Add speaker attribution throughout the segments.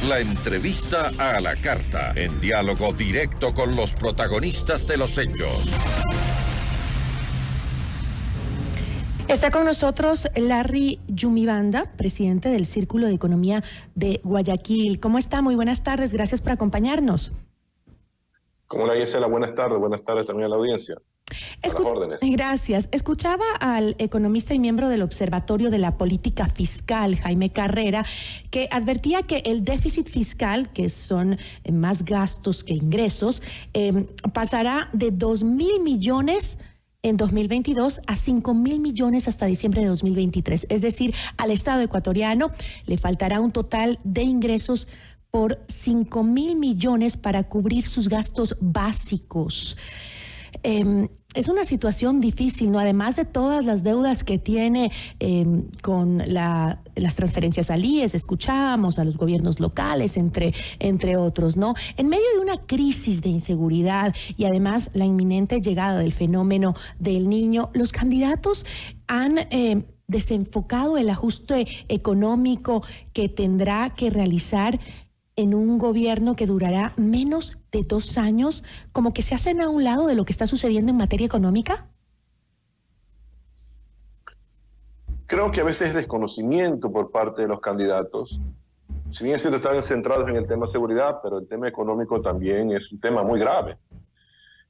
Speaker 1: La entrevista a la carta, en diálogo directo con los protagonistas de los hechos.
Speaker 2: Está con nosotros Larry Yumibanda, presidente del Círculo de Economía de Guayaquil. ¿Cómo está? Muy buenas tardes, gracias por acompañarnos.
Speaker 3: ¿Cómo la Gisela? Buenas tardes también a la audiencia. A las órdenes.
Speaker 2: Gracias. Escuchaba al economista y miembro del Observatorio de la Política Fiscal, Jaime Carrera, que advertía que el déficit fiscal, que son más gastos que ingresos, pasará de 2.000 millones en 2022 a 5.000 millones hasta diciembre de 2023. Es decir, al Estado ecuatoriano le faltará un total de ingresos por 5.000 millones para cubrir sus gastos básicos. Es una situación difícil, ¿no? Además de todas las deudas que tiene con las transferencias al IES, escuchábamos a los gobiernos locales, entre otros, ¿no? En medio de una crisis de inseguridad y además la inminente llegada del fenómeno del Niño, los candidatos han desenfocado el ajuste económico que tendrá que realizar en un gobierno que durará menos de 2 años, como que se hacen a un lado de lo que está sucediendo en materia económica?
Speaker 3: Creo que a veces es desconocimiento por parte de los candidatos. Si bien es cierto, están centrados en el tema de seguridad, pero el tema económico también es un tema muy grave.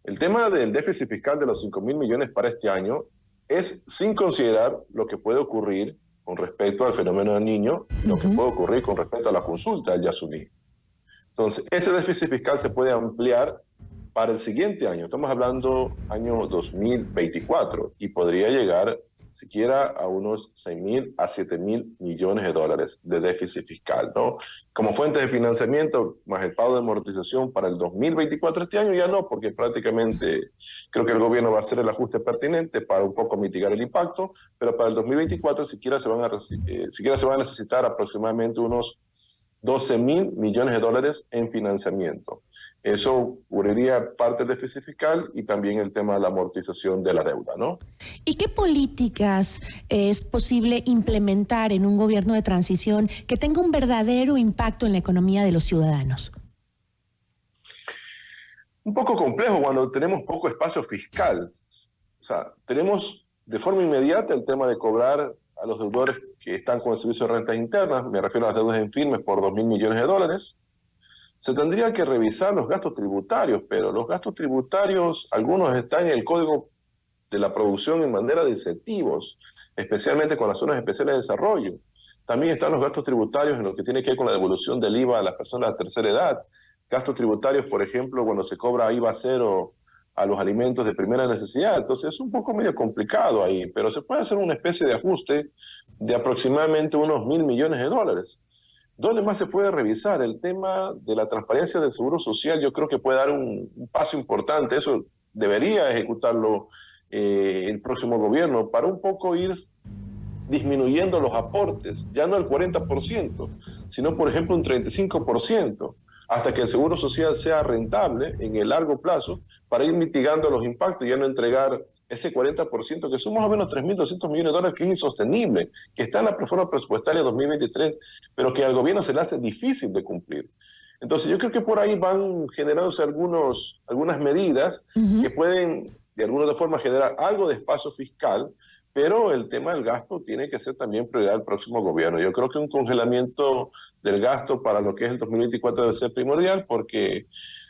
Speaker 3: El tema del déficit fiscal de los 5.000 millones para este año es sin considerar lo que puede ocurrir con respecto al fenómeno del Niño, lo que puede ocurrir con respecto a la consulta del Yasuní. Entonces, ese déficit fiscal se puede ampliar para el siguiente año. Estamos hablando año 2024 y podría llegar siquiera a unos 6.000 a 7.000 millones de dólares de déficit fiscal, ¿no? Como fuente de financiamiento, más el pago de amortización para el 2024, este año ya no, porque prácticamente creo que el gobierno va a hacer el ajuste pertinente para un poco mitigar el impacto, pero para el 2024 siquiera se van a necesitar aproximadamente unos 12.000 millones de dólares en financiamiento. Eso cubriría parte del déficit fiscal y también el tema de la amortización de la deuda, ¿no?
Speaker 2: ¿Y qué políticas es posible implementar en un gobierno de transición que tenga un verdadero impacto en la economía de los ciudadanos?
Speaker 3: Un poco complejo cuando tenemos poco espacio fiscal. O sea, tenemos de forma inmediata el tema de cobrar a los deudores que están con el servicio de rentas internas, me refiero a las deudas en firmes por 2.000 millones de dólares. Se tendría que revisar los gastos tributarios, pero los gastos tributarios, algunos están en el Código de la Producción en manera de incentivos, especialmente con las zonas especiales de desarrollo. También están los gastos tributarios en lo que tiene que ver con la devolución del IVA a las personas de tercera edad. Gastos tributarios, por ejemplo, cuando se cobra IVA cero a los alimentos de primera necesidad. Entonces es un poco medio complicado ahí, pero se puede hacer una especie de ajuste de aproximadamente unos 1.000 millones de dólares. ¿Dónde más se puede revisar? El tema de la transparencia del seguro social, yo creo que puede dar un paso importante. Eso debería ejecutarlo el próximo gobierno para un poco ir disminuyendo los aportes, ya no el 40%, sino por ejemplo un 35%. Hasta que el seguro social sea rentable en el largo plazo para ir mitigando los impactos y ya no entregar ese 40%, que son más o menos 3.200 millones de dólares, que es insostenible, que está en la reforma presupuestaria 2023, pero que al gobierno se le hace difícil de cumplir. Entonces yo creo que por ahí van generándose algunas medidas que pueden de alguna forma generar algo de espacio fiscal, pero el tema del gasto tiene que ser también prioridad del próximo gobierno. Yo creo que un congelamiento del gasto para lo que es el 2024 debe ser primordial, porque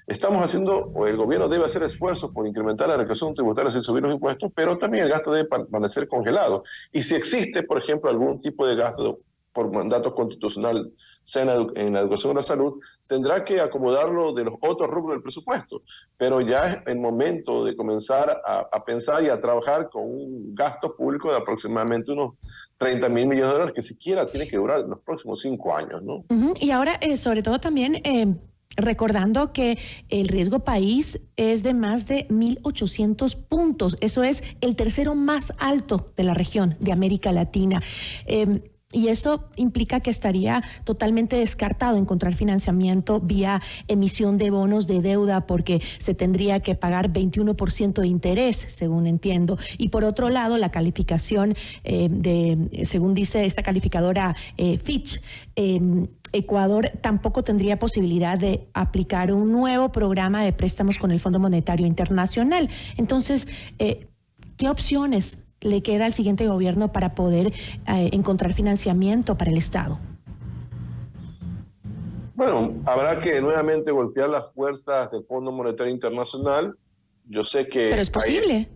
Speaker 3: estamos haciendo, o el gobierno debe hacer esfuerzos por incrementar la recaudación tributaria sin subir los impuestos, pero también el gasto debe permanecer congelado. Y si existe, por ejemplo, algún tipo de gasto por mandato constitucional, sea en la educación o la salud, tendrá que acomodarlo de los otros rubros del presupuesto. Pero ya es el momento de comenzar a pensar y a trabajar con un gasto público de aproximadamente unos 30.000 millones de dólares, que siquiera tiene que durar los próximos 5 años, ¿no?
Speaker 2: Y ahora, sobre todo también recordando que el riesgo país es de más de 1.800 puntos. Eso es el tercero más alto de la región de América Latina. Y eso implica que estaría totalmente descartado encontrar financiamiento vía emisión de bonos de deuda, porque se tendría que pagar 21% de interés, según entiendo. Y por otro lado, la calificación según dice esta calificadora Fitch, Ecuador tampoco tendría posibilidad de aplicar un nuevo programa de préstamos con el Fondo Monetario Internacional. Entonces, ¿qué opciones le queda al siguiente gobierno para poder encontrar financiamiento para el Estado?
Speaker 3: Bueno, habrá que nuevamente golpear las fuerzas del Fondo Monetario Internacional. Yo sé que...
Speaker 2: Pero es posible.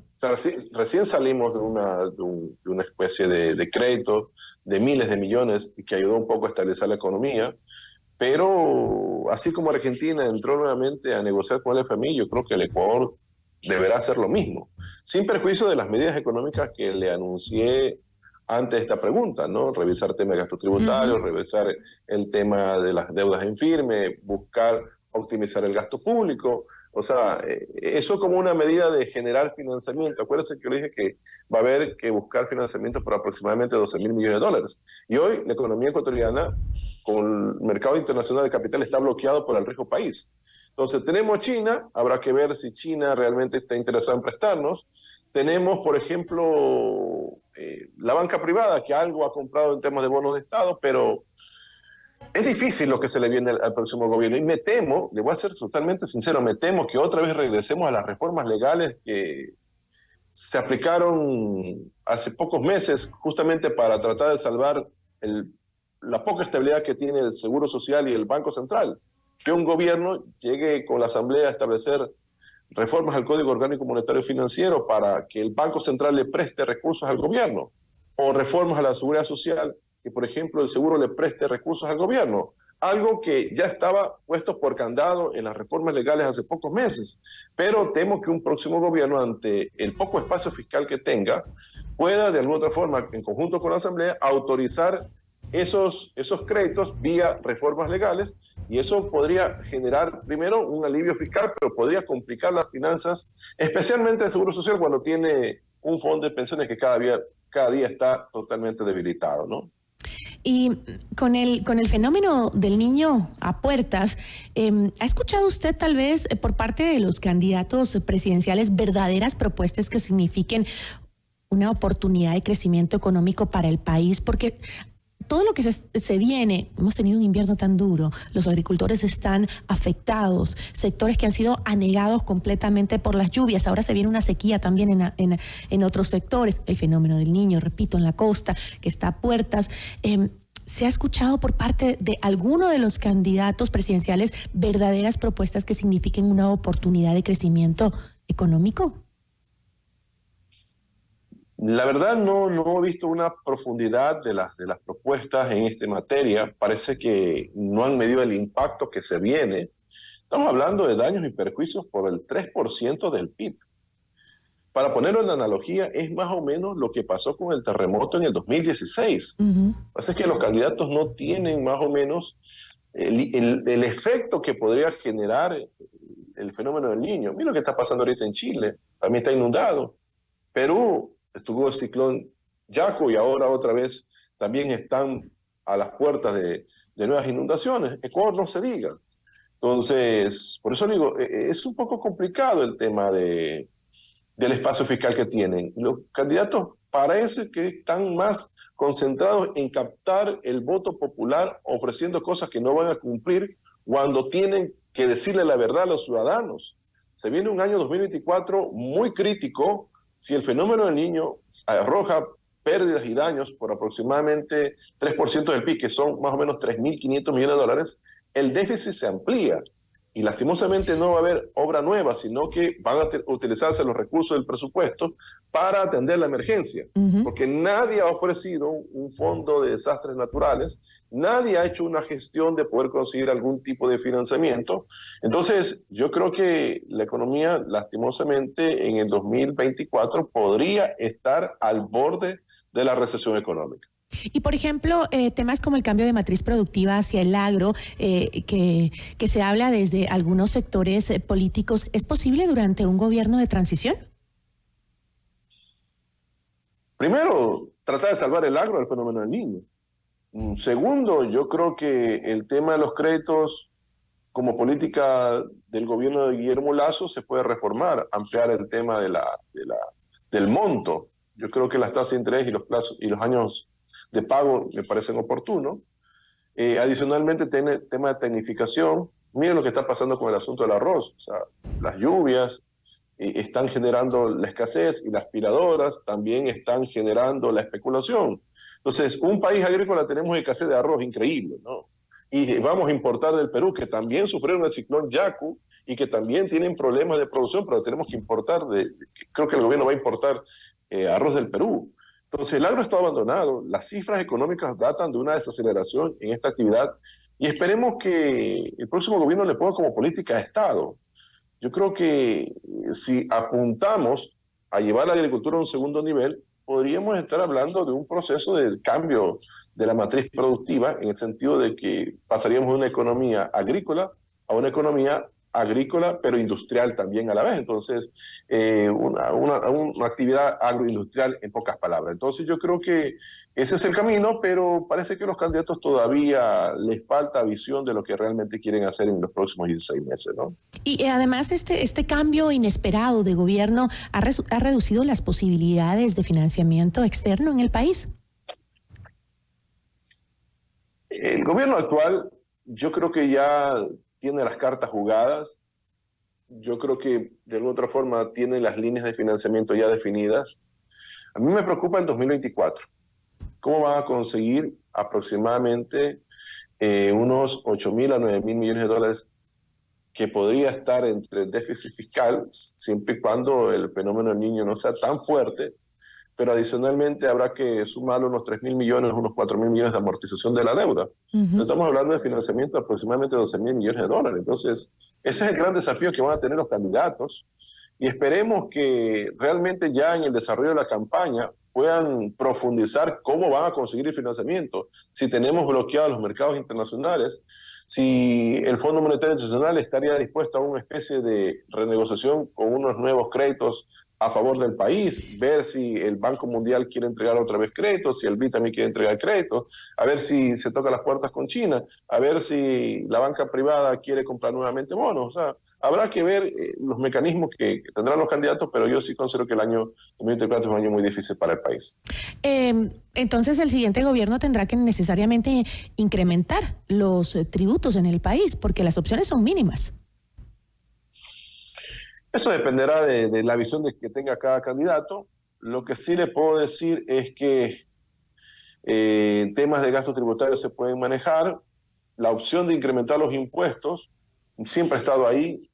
Speaker 3: Recién salimos de una especie de crédito de miles de millones y que ayudó un poco a estabilizar la economía, pero así como Argentina entró nuevamente a negociar con el FMI, yo creo que el Ecuador deberá hacer lo mismo, sin perjuicio de las medidas económicas que le anuncié antes de esta pregunta, ¿no? Revisar temas de gastos tributarios, revisar el tema de las deudas en firme, buscar optimizar el gasto público. O sea, eso como una medida de generar financiamiento. Acuérdense que yo dije que va a haber que buscar financiamiento por aproximadamente 12.000 millones de dólares. Y hoy la economía ecuatoriana, con el mercado internacional de capital, está bloqueado por el riesgo país. Entonces tenemos China, habrá que ver si China realmente está interesada en prestarnos. Tenemos, por ejemplo, la banca privada, que algo ha comprado en temas de bonos de Estado, pero es difícil lo que se le viene al próximo gobierno. Y me temo, le voy a ser totalmente sincero, me temo que otra vez regresemos a las reformas legales que se aplicaron hace pocos meses justamente para tratar de salvar la poca estabilidad que tiene el Seguro Social y el Banco Central. Que un gobierno llegue con la Asamblea a establecer reformas al Código Orgánico Monetario y Financiero para que el Banco Central le preste recursos al gobierno, o reformas a la Seguridad Social, que por ejemplo el seguro le preste recursos al gobierno, algo que ya estaba puesto por candado en las reformas legales hace pocos meses, pero temo que un próximo gobierno, ante el poco espacio fiscal que tenga, pueda de alguna otra forma, en conjunto con la Asamblea, autorizar esos créditos vía reformas legales, y eso podría generar primero un alivio fiscal, pero podría complicar las finanzas, especialmente el Seguro Social cuando tiene un fondo de pensiones que cada día está totalmente debilitado, ¿no?
Speaker 2: Y con el fenómeno del niño a puertas, ¿ha escuchado usted tal vez por parte de los candidatos presidenciales verdaderas propuestas que signifiquen una oportunidad de crecimiento económico para el país? Porque todo lo que se viene, hemos tenido un invierno tan duro, los agricultores están afectados, sectores que han sido anegados completamente por las lluvias, ahora se viene una sequía también en otros sectores, el fenómeno del niño, repito, en la costa, que está a puertas. ¿Se ha escuchado por parte de alguno de los candidatos presidenciales verdaderas propuestas que signifiquen una oportunidad de crecimiento económico?
Speaker 3: La verdad no he visto una profundidad de las propuestas en esta materia. Parece que no han medido el impacto que se viene. Estamos hablando de daños y perjuicios por el 3% del PIB. Para ponerlo en analogía, es más o menos lo que pasó con el terremoto en el 2016. Así que los candidatos no tienen más o menos el efecto que podría generar el fenómeno del niño. Mira lo que está pasando ahorita en Chile. También está inundado. Perú estuvo el ciclón Yaku y ahora otra vez también están a las puertas de nuevas inundaciones. Ecuador no se diga. Entonces, por eso digo, es un poco complicado el tema del espacio fiscal que tienen. Los candidatos parece que están más concentrados en captar el voto popular, ofreciendo cosas que no van a cumplir cuando tienen que decirle la verdad a los ciudadanos. Se viene un año 2024 muy crítico. Si el fenómeno del niño arroja pérdidas y daños por aproximadamente 3% del PIB, que son más o menos 3.500 millones de dólares, el déficit se amplía. Y lastimosamente no va a haber obra nueva, sino que van a utilizarse los recursos del presupuesto para atender la emergencia. Porque nadie ha ofrecido un fondo de desastres naturales, nadie ha hecho una gestión de poder conseguir algún tipo de financiamiento. Entonces, yo creo que la economía, lastimosamente, en el 2024 podría estar al borde de la recesión económica.
Speaker 2: Y, por ejemplo, temas como el cambio de matriz productiva hacia el agro, que se habla desde algunos sectores políticos, ¿es posible durante un gobierno de transición?
Speaker 3: Primero, tratar de salvar el agro del fenómeno del niño. Segundo, yo creo que el tema de los créditos como política del gobierno de Guillermo Lasso se puede reformar, ampliar el tema del monto. Yo creo que las tasas de interés y los plazos y los años de pago me parecen oportunos. Adicionalmente, tiene tema de tecnificación. Miren lo que está pasando con el asunto del arroz. O sea, las lluvias están generando la escasez y las aspiradoras también están generando la especulación. Entonces, un país agrícola tenemos escasez de arroz increíble, ¿no? Y vamos a importar del Perú, que también sufrieron el ciclón Yaku y que también tienen problemas de producción, pero tenemos que importar, creo que el gobierno va a importar arroz del Perú. Entonces, el agro está abandonado, las cifras económicas datan de una desaceleración en esta actividad y esperemos que el próximo gobierno le ponga como política de Estado. Yo creo que si apuntamos a llevar la agricultura a un segundo nivel, podríamos estar hablando de un proceso de cambio de la matriz productiva, en el sentido de que pasaríamos de una economía agrícola a una economía agrícola, pero industrial también a la vez. Entonces, una actividad agroindustrial en pocas palabras. Entonces, yo creo que ese es el camino, pero parece que a los candidatos todavía les falta visión de lo que realmente quieren hacer en los próximos 16 meses, ¿no?
Speaker 2: Y además este cambio inesperado de gobierno ha reducido las posibilidades de financiamiento externo en el país.
Speaker 3: El gobierno actual, yo creo que ya tiene las cartas jugadas. Yo creo que de alguna otra forma tiene las líneas de financiamiento ya definidas. A mí me preocupa el 2024. ¿Cómo van a conseguir aproximadamente unos 8.000 a 9.000 millones de dólares que podría estar entre el déficit fiscal, siempre y cuando el fenómeno del Niño no sea tan fuerte, pero adicionalmente habrá que sumar unos 3.000 millones, unos 4.000 millones de amortización de la deuda? Estamos hablando de financiamiento de aproximadamente 12.000 millones de dólares. Entonces, ese es el gran desafío que van a tener los candidatos y esperemos que realmente ya en el desarrollo de la campaña puedan profundizar cómo van a conseguir el financiamiento. Si tenemos bloqueados los mercados internacionales, si el Fondo Monetario Internacional estaría dispuesto a una especie de renegociación con unos nuevos créditos a favor del país, ver si el Banco Mundial quiere entregar otra vez créditos, si el BID también quiere entregar créditos, a ver si se toca las puertas con China, a ver si la banca privada quiere comprar nuevamente bonos. O sea, habrá que ver los mecanismos que tendrán los candidatos, pero yo sí considero que el año 2024 es un año muy difícil para el país.
Speaker 2: Entonces, el siguiente gobierno tendrá que necesariamente incrementar los tributos en el país, porque las opciones son mínimas.
Speaker 3: Eso dependerá de la visión que tenga cada candidato. Lo que sí le puedo decir es que temas de gastos tributarios se pueden manejar. La opción de incrementar los impuestos siempre ha estado ahí.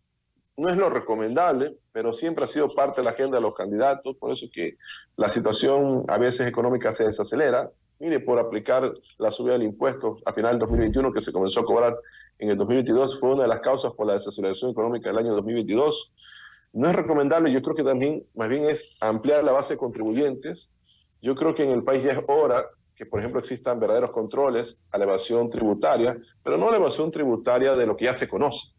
Speaker 3: No es lo recomendable, pero siempre ha sido parte de la agenda de los candidatos. Por eso que la situación a veces económica se desacelera. Mire, por aplicar la subida del impuesto a final del 2021, que se comenzó a cobrar en el 2022, fue una de las causas por la desaceleración económica del año 2022. No es recomendable, yo creo que también, más bien es ampliar la base de contribuyentes. Yo creo que en el país ya es hora que, por ejemplo, existan verdaderos controles a la evasión tributaria, pero no la evasión tributaria de lo que ya se conoce,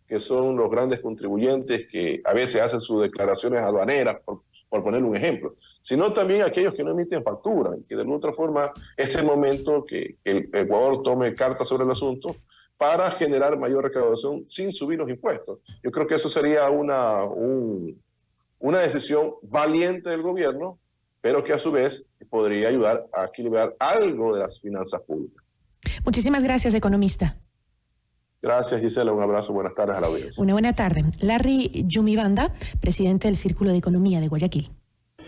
Speaker 3: que son los grandes contribuyentes que a veces hacen sus declaraciones aduaneras, por poner un ejemplo, sino también aquellos que no emiten factura, y que de alguna otra forma es el momento que el Ecuador tome cartas sobre el asunto para generar mayor recaudación sin subir los impuestos. Yo creo que eso sería una decisión valiente del gobierno, pero que a su vez podría ayudar a equilibrar algo de las finanzas públicas.
Speaker 2: Muchísimas gracias, economista.
Speaker 3: Gracias, Gisela. Un abrazo. Buenas tardes a la audiencia.
Speaker 2: Una buena tarde. Larry Yumibanda, presidente del Círculo de Economía de Guayaquil.